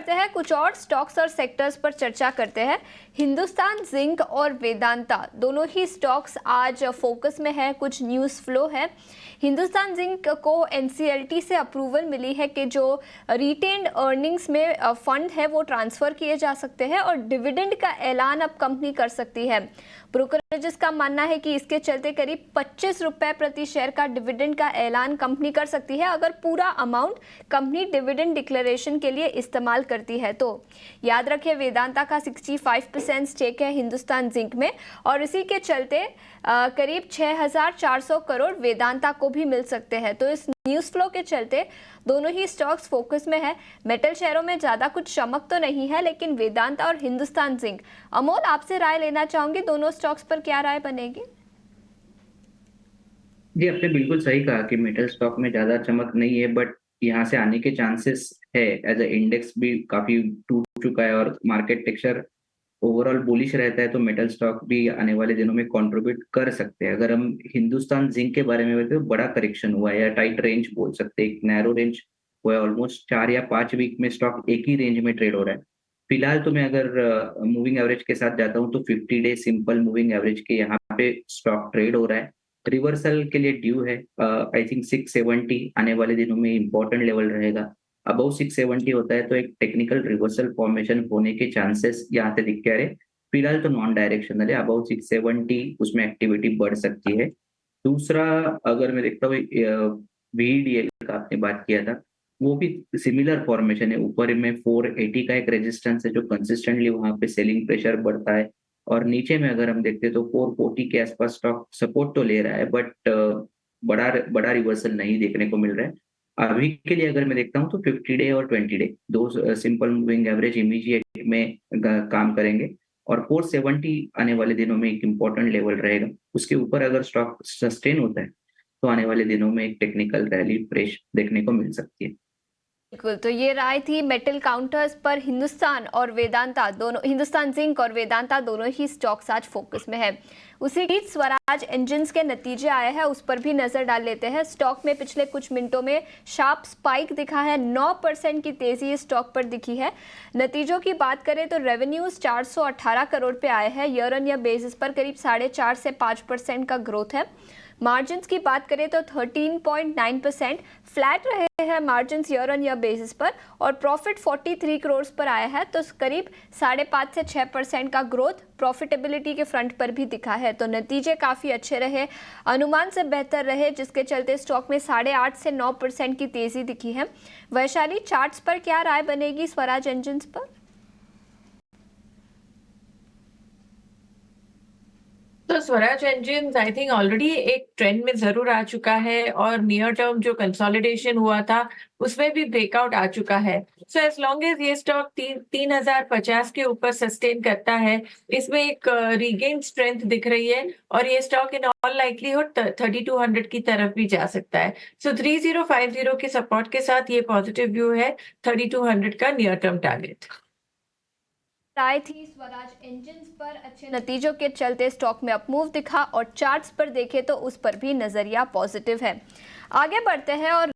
बढ़ते हैं, कुछ और स्टॉक्स और सेक्टर्स पर चर्चा करते हैं। हिंदुस्तान जिंक और वेदांता दोनों ही स्टॉक्स आज फोकस में है। कुछ न्यूज़ फ्लो है। हिंदुस्तान जिंक को एनसीएलटी से अप्रूवल मिली है कि जो रिटेन्ड अर्निंग्स में फंड है वो ट्रांसफ़र किए जा सकते हैं और डिविडेंड का ऐलान अब कंपनी कर सकती है। ब्रोकरेजेस का मानना है कि इसके चलते करीब 25 रुपए प्रति शेयर का डिविडेंड का ऐलान कंपनी कर सकती है अगर पूरा अमाउंट कंपनी डिविडेंड डिक्लेरेशन के लिए इस्तेमाल करती है तो। याद रखें, वेदांता का 65% स्टेक है हिंदुस्तान जिंक में और इसी के चलते करीब 6,400 करोड़ वेदांता को भी मिल सकते हैं। तो इस न्यूज़ फ्लो के चलते दोनों ही स्टॉक्स फोकस में है। मेटल शेयरों में ज़्यादा कुछ चमक तो नहीं है, लेकिन वेदांता और हिंदुस्तान जिंक, अमोल आपसे राय लेना चाहूंगी, दोनों स्टॉक्स पर क्या राय बनेगी? जी, आपने बिल्कुल सही कहा कि मेटल स्टॉक में ज्यादा चमक नहीं है, बट यहाँ से आने के चांसेस है। एज अ इंडेक्स भी काफी टूट चुका है और मार्केट टेक्सचर ओवरऑल बुलिश रहता है, तो मेटल स्टॉक भी आने वाले दिनों में कंट्रीब्यूट कर सकते हैं। अगर हम हिंदुस्तान जिंक के बारे में बोलते तो बड़ा करेक्शन हुआ है या टाइट रेंज बोल सकते हैं, एक नैरो रेंज हुआ है। ऑलमोस्ट 4 या 5 वीक में स्टॉक एक ही रेंज में ट्रेड हो रहा है। फिलहाल तो मैं अगर मूविंग एवरेज के साथ जाता हूँ तो 50 डे सिंपल मूविंग एवरेज के यहाँ पे स्टॉक ट्रेड हो रहा है। रिवर्सल के लिए ड्यू है। आई थिंक 670 आने वाले दिनों में इंपॉर्टेंट लेवल रहेगा। अबव 670 होता है तो एक टेक्निकल रिवर्सल फॉर्मेशन होने के चांसेस यहाँ से दिख के आ रहे। फिलहाल तो नॉन डायरेक्शनल है। अबव 670 उसमें एक्टिविटी बढ़ सकती है। दूसरा, अगर मैं देखता हूँ वीडीएल का आपने बात किया था, वो भी सिमिलर फॉर्मेशन है। ऊपर में 480 का एक रेजिस्टेंस है जो कंसिस्टेंटली वहां पे सेलिंग प्रेशर बढ़ता है, और नीचे में अगर हम देखते हैं तो 440 के आसपास स्टॉक सपोर्ट तो ले रहा है, बट बड़ा बड़ा रिवर्सल नहीं देखने को मिल रहा है अभी के लिए। अगर मैं देखता हूँ तो 50 डे और 20 डे दो सिंपल मूविंग एवरेज इमीडिएट में काम करेंगे, और 470 आने वाले दिनों में एक इम्पोर्टेंट लेवल रहेगा। उसके ऊपर अगर स्टॉक सस्टेन होता है तो आने वाले दिनों में एक टेक्निकल रैली फ्रेश देखने को मिल सकती है। बिल्कुल, तो ये राय थी मेटल काउंटर्स पर। हिंदुस्तान और वेदांता दोनों, हिंदुस्तान जिंक और वेदांता दोनों ही स्टॉक्स आज फोकस में है। उसी बीच स्वराज इंजन्स के नतीजे आए हैं, उस पर भी नजर डाल लेते हैं। स्टॉक में पिछले कुछ मिनटों में शार्प स्पाइक दिखा है, 9% की तेजी इस स्टॉक पर दिखी है। नतीजों की बात करें तो रेवेन्यूज 418 करोड़ पे आए हैं। ईयर ऑन ईयर बेसिस पर करीब 4.5 से 5% का ग्रोथ है। मार्जिन्स की बात करें तो 13.9% फ्लैट रहे हैं margins year on year basis पर, और प्रॉफिट 43 करोड़ पर आया है, तो करीब 5.5 से 6% का ग्रोथ प्रॉफिटेबिलिटी के फ्रंट पर भी दिखा है। तो नतीजे काफ़ी अच्छे रहे, अनुमान से बेहतर रहे, जिसके चलते स्टॉक में 8.5 से 9% की तेज़ी दिखी है। वैशाली, चार्ट्स पर क्या राय बनेगी स्वराज इंजन्स पर? तो Swaraj engines I think already एक ट्रेंड में जरूर आ चुका है और नियर टर्म जो कंसोलिडेशन हुआ था उसमें भी ब्रेकआउट आ चुका है। सो एज लॉन्ग एज ये स्टॉक 3,050 के ऊपर सस्टेन करता है, इसमें एक रीगेन स्ट्रेंथ दिख रही है और ये स्टॉक इन ऑल लाइकलीहुड 3200 की तरफ भी जा सकता है। सो 3050 के सपोर्ट के साथ ये पॉजिटिव व्यू है, 3200 का नियर टर्म टारगेट। राय थी स्वराज इंजन्स पर। अच्छे नतीजों के चलते स्टॉक में अपमूव दिखा और चार्ट्स पर देखें तो उस पर भी नजरिया पॉजिटिव है। आगे बढ़ते हैं और